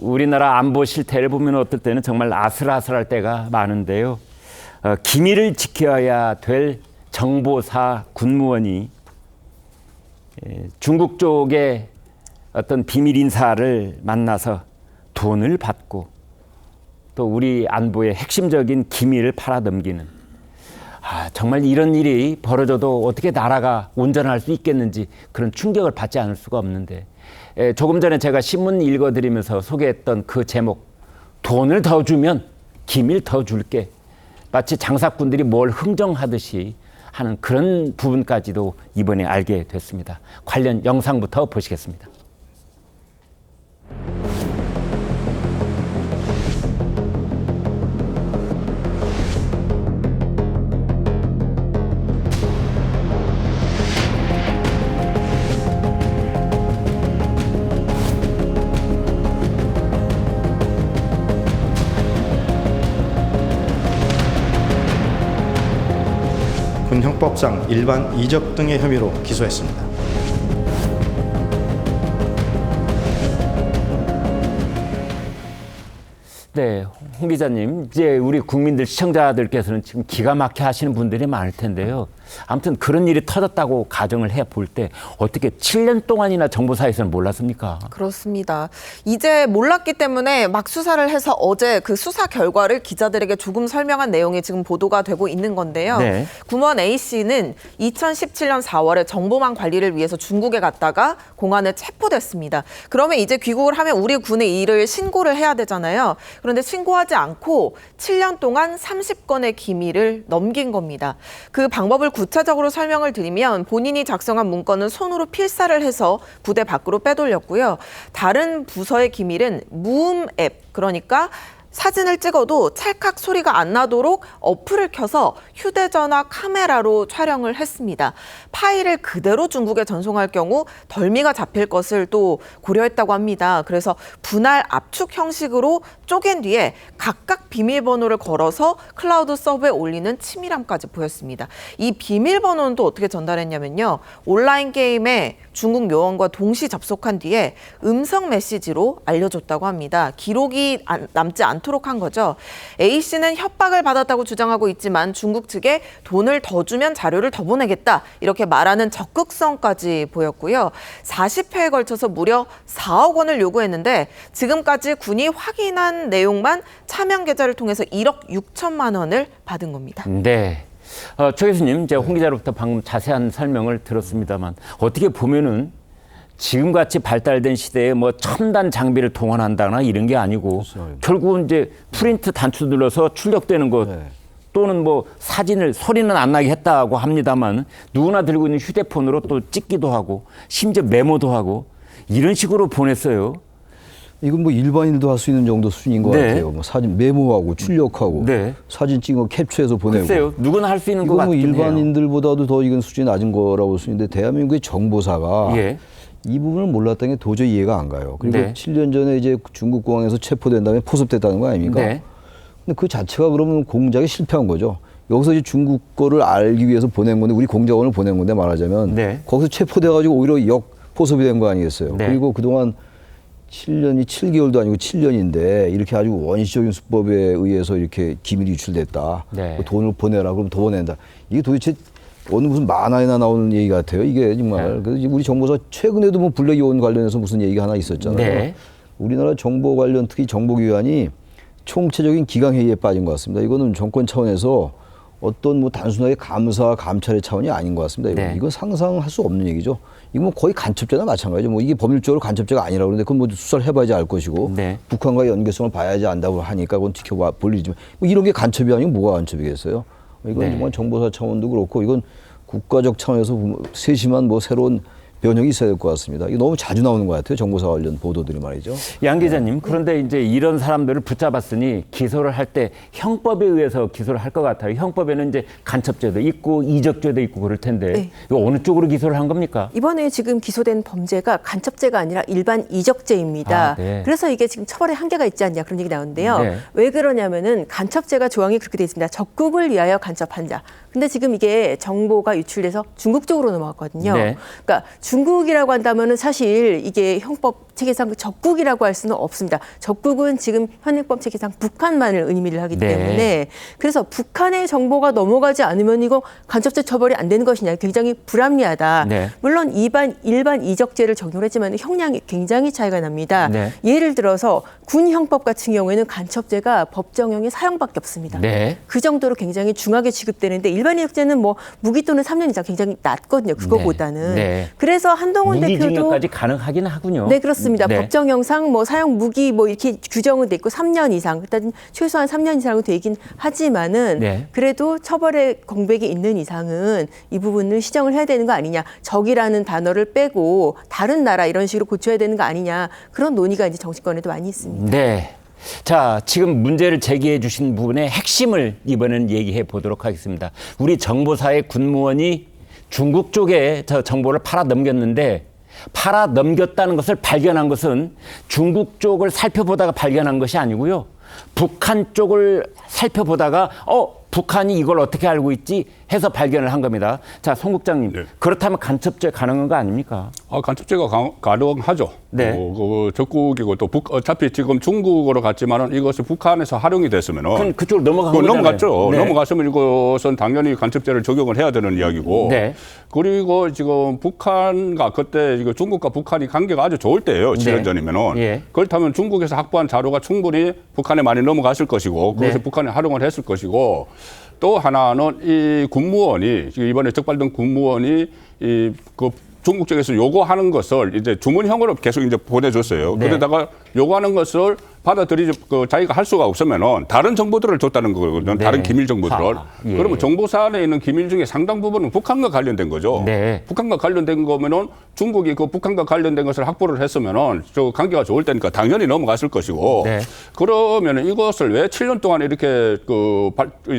우리나라 안보 실태를 보면 어떨 때는 정말 아슬아슬할 때가 많은데요. 기밀을 지켜야 될 정보사 군무원이 중국 쪽의 어떤 비밀 인사를 만나서 돈을 받고 또 우리 안보의 핵심적인 기밀을 팔아넘기는, 정말 이런 일이 벌어져도 어떻게 나라가 온전할 수 있겠는지 그런 충격을 받지 않을 수가 없는데, 조금 전에 제가 신문 읽어드리면서 소개했던 그 제목, 돈을 더 주면 기밀 더 줄게, 마치 장사꾼들이 뭘 흥정하듯이 하는 그런 부분까지도 이번에 알게 됐습니다. 관련 영상부터 보시겠습니다. 군형법상 일반 이적 등의 혐의로 기소했습니다. 네, 홍 기자님, 이제 우리 국민들 시청자들께서는 지금 기가 막혀 하시는 분들이 많을 텐데요. 아무튼 그런 일이 터졌다고 가정을 해 볼 때 어떻게 7년 동안이나 정보사에서는 몰랐습니까? 그렇습니다. 이제 몰랐기 때문에 막 수사를 해서 어제 그 수사 결과를 기자들에게 조금 설명한 내용이 지금 보도가 되고 있는 건데요. 네. 군무원 A씨는 2017년 4월에 정보망 관리를 위해서 중국에 갔다가 공안에 체포됐습니다. 그러면 이제 귀국을 하면 우리 군에 이 일을 신고를 해야 되잖아요. 그런데 신고하지 않고 7년 동안 30건의 기밀을 넘긴 겁니다. 그 방법을 구체적으로 설명을 드리면 본인이 작성한 문건은 손으로 필사를 해서 부대 밖으로 빼돌렸고요. 다른 부서의 기밀은 무음 앱, 그러니까 사진을 찍어도 찰칵 소리가 안 나도록 어플을 켜서 휴대전화 카메라로 촬영을 했습니다. 파일을 그대로 중국에 전송할 경우 덜미가 잡힐 것을 또 고려했다고 합니다. 그래서 분할 압축 형식으로 쪼갠 뒤에 각각 비밀번호를 걸어서 클라우드 서버에 올리는 치밀함까지 보였습니다. 이 비밀번호는 또 어떻게 전달했냐면요. 온라인 게임에 중국 요원과 동시 접속한 뒤에 음성 메시지로 알려줬다고 합니다. 기록이 남지 않도록 한 거죠. A씨는 협박을 받았다고 주장하고 있지만 중국 측에 돈을 더 주면 자료를 더 보내겠다, 이렇게 말하는 적극성까지 보였고요. 40회에 걸쳐서 무려 4억 원을 요구했는데 지금까지 군이 확인한 내용만 차명 계좌를 통해서 1억 6천만 원을 받은 겁니다. 네. 최 교수님, 제가 홍 기자로부터 방금 자세한 설명을 들었습니다만 어떻게 보면은 지금같이 발달된 시대에 뭐 첨단 장비를 동원한다거나 이런 게 아니고 결국은 이제 프린트 단추 눌러서 출력되는 것 또는 뭐 사진을 소리는 안 나게 했다고 합니다만 누구나 들고 있는 휴대폰으로 또 찍기도 하고 심지어 메모도 하고 이런 식으로 보냈어요. 이건 뭐 일반인도 할 수 있는 정도 수준인 것 같아요. 뭐 사진 메모하고 출력하고 사진 찍은 거 캡처해서 보내고. 글쎄요. 누구나 할 수 있는 것 같긴 해요. 일반인들보다도 더 이건 수준이 낮은 거라고 볼 수 있는데 대한민국의 정보사가 이 부분을 몰랐다는 게 도저히 이해가 안 가요. 그리고 7년 전에 이제 중국 공항에서 체포된 다음에 포섭됐다는 거 아닙니까? 근데 그 자체가 그러면 공작에 실패한 거죠. 여기서 이제 중국 거를 알기 위해서 보낸 건데 우리 공작원을 보낸 건데 말하자면 거기서 체포돼가지고 오히려 포섭이 된 거 아니겠어요. 그리고 그동안 7년이 7개월도 아니고 7년인데 이렇게 아주 원시적인 수법에 의해서 이렇게 기밀이 유출됐다. 돈을 보내라 그러면 더 보낸다. 이게 도대체 어느 무슨 만화에나 나오는 얘기 같아요. 이게 정말. 그래서 우리 정보사 최근에도 뭐 블랙 요원 관련해서 무슨 얘기가 하나 있었잖아요. 우리나라 정보 관련 특히 정보기관이 총체적인 기강회의에 빠진 것 같습니다. 이거는 정권 차원에서 어떤 뭐 단순하게 감사, 감찰의 차원이 아닌 것 같습니다. 이건 상상할 수 없는 얘기죠. 이거 뭐 거의 간첩죄나 마찬가지죠. 뭐 이게 법률적으로 간첩죄가 아니라고 그러는데 그건 뭐 수사를 해봐야지 알 것이고 북한과의 연계성을 봐야지 안다고 하니까 그건 지켜봐 볼 일이지만 뭐 이런 게 간첩이 아니고 뭐가 간첩이겠어요? 이건 정말 정보사 차원도 그렇고 이건 국가적 차원에서 세심한 뭐 새로운 변형이 있어야 될 것 같습니다. 이게 너무 자주 나오는 것 같아요. 정보사 관련 보도들이 말이죠. 양 기자님, 그런데 이제 이런 사람들을 붙잡았으니 기소를 할 때 형법에 의해서 기소를 할 것 같아요. 형법에는 이제 간첩죄도 있고 이적죄도 있고 그럴 텐데 이거 어느 쪽으로 기소를 한 겁니까? 이번에 지금 기소된 범죄가 간첩죄가 아니라 일반 이적죄입니다. 그래서 이게 지금 처벌에 한계가 있지 않냐 그런 얘기 나오는데요. 왜 그러냐면은 간첩죄가 조항이 그렇게 돼 있습니다. 적국을 위하여 간첩한 자. 근데 지금 이게 정보가 유출돼서 중국 쪽으로 넘어갔거든요. 네. 그러니까 중국이라고 한다면은 사실 이게 형법 체계상 적국이라고 할 수는 없습니다. 적국은 지금 현행법 체계상 북한만을 의미를 하기 네. 때문에 그래서 북한의 정보가 넘어가지 않으면 이거 간첩죄 처벌이 안 되는 것이냐 굉장히 불합리하다. 네. 물론 일반 이적죄를 적용했지만 형량이 굉장히 차이가 납니다. 네. 예를 들어서 군 형법 같은 경우에는 간첩죄가 법정형이 사형밖에 없습니다. 네. 그 정도로 굉장히 중하게 취급되는데 일반 이적죄는 뭐 무기 또는 3년 이상 굉장히 낮거든요. 그거보다는. 네. 그래서 한동훈 대표도 무기징역까지 가능하긴 하군요. 네, 그렇습니다. 네. 법정 형상 뭐 사형 무기 뭐 이렇게 규정은 돼 있고 3년 이상, 일단 최소한 3년 이상은 되긴 하지만은 네. 그래도 처벌의 공백이 있는 이상은 이 부분을 시정을 해야 되는 거 아니냐. 적이라는 단어를 빼고 다른 나라 이런 식으로 고쳐야 되는 거 아니냐. 그런 논의가 이제 정치권에도 많이 있습니다. 네. 자, 지금 문제를 제기해 주신 부분의 핵심을 이번에는 얘기해 보도록 하겠습니다. 우리 정보사의 군무원이 중국 쪽에 저 정보를 팔아 넘겼는데 팔아 넘겼다는 것을 발견한 것은 중국 쪽을 살펴보다가 발견한 것이 아니고요. 북한 쪽을 살펴보다가 북한이 이걸 어떻게 알고 있지 해서 발견을 한 겁니다. 자, 송 국장님. 네. 그렇다면 간첩죄 가능한 거 아닙니까? 간첩죄가 가능하죠. 네. 적국이고 또 어차피 지금 중국으로 갔지만은 이것이 북한에서 활용이 됐으면은 그쪽으로 넘어간 거잖아요. 넘어갔죠. 네. 넘어갔으면 이것은 당연히 간첩죄를 적용을 해야 되는 이야기고. 네. 그리고 지금 북한과 그때 이거 중국과 북한이 관계가 아주 좋을 때예요. 7년 네. 전이면은. 예. 그렇다면 중국에서 확보한 자료가 충분히 북한에 많이 넘어갔을 것이고 그것을 네. 북한이 활용을 했을 것이고 또 하나는 이 군무원이 이번에 적발된 군무원이 그 중국 쪽에서 요구하는 것을 이제 주문형으로 계속 이제 보내줬어요. 네. 그러다가 요구하는 것을 받아들이지 자기가 할 수가 없으면은 다른 정보들을 줬다는 거거든요. 네. 다른 기밀 정보들을. 예. 그러면 정보사 안에 있는 기밀 중에 상당 부분은 북한과 관련된 거죠. 네. 북한과 관련된 거면은 중국이 그 북한과 관련된 것을 확보를 했으면은 저 관계가 좋을 때니까 당연히 넘어갔을 것이고. 네. 그러면은 이것을 왜 7년 동안 이렇게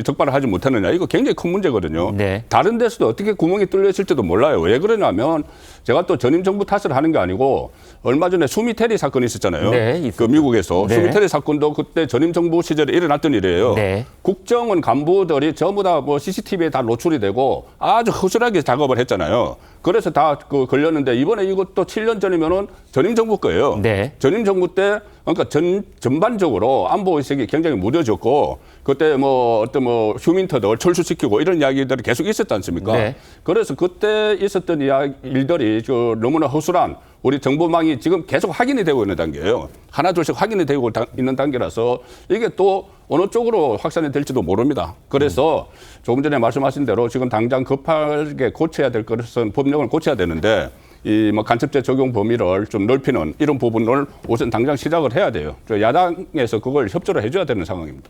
적발을 하지 못했느냐. 이거 굉장히 큰 문제거든요. 네. 다른 데서도 어떻게 구멍이 뚫려 있을지도 몰라요. 왜 그러냐면 제가 또 전임 정부 탓을 하는 게 아니고 얼마 전에 수미테리 사건이 있었잖아요. 네, 있었죠. 그 미국에서 네. 수미테리 사건도 그때 전임 정부 시절에 일어났던 일이에요. 네. 국정원 간부들이 전부 다 뭐 CCTV에 다 노출이 되고 아주 허술하게 작업을 했잖아요. 그래서 다 걸렸는데 이번에 이것도 7년 전이면은 전임 정부 거예요. 네. 전임 정부 때 그러니까 전반적으로 안보 의식이 굉장히 무뎌졌고 그때 뭐 어떤 휴민터들 철수시키고 이런 이야기들이 계속 있었지 않습니까? 네. 그래서 그때 있었던 일들이 너무나 허술한 우리 정보망이 지금 계속 확인이 되고 있는 단계예요. 하나둘씩 확인이 되고 있는 단계라서 이게 또 어느 쪽으로 확산이 될지도 모릅니다. 그래서 조금 전에 말씀하신 대로 지금 당장 급하게 고쳐야 될 것은 법령을 고쳐야 되는데 이 간첩죄 적용 범위를 좀 넓히는 이런 부분을 우선 당장 시작을 해야 돼요. 야당에서 그걸 협조를 해줘야 되는 상황입니다.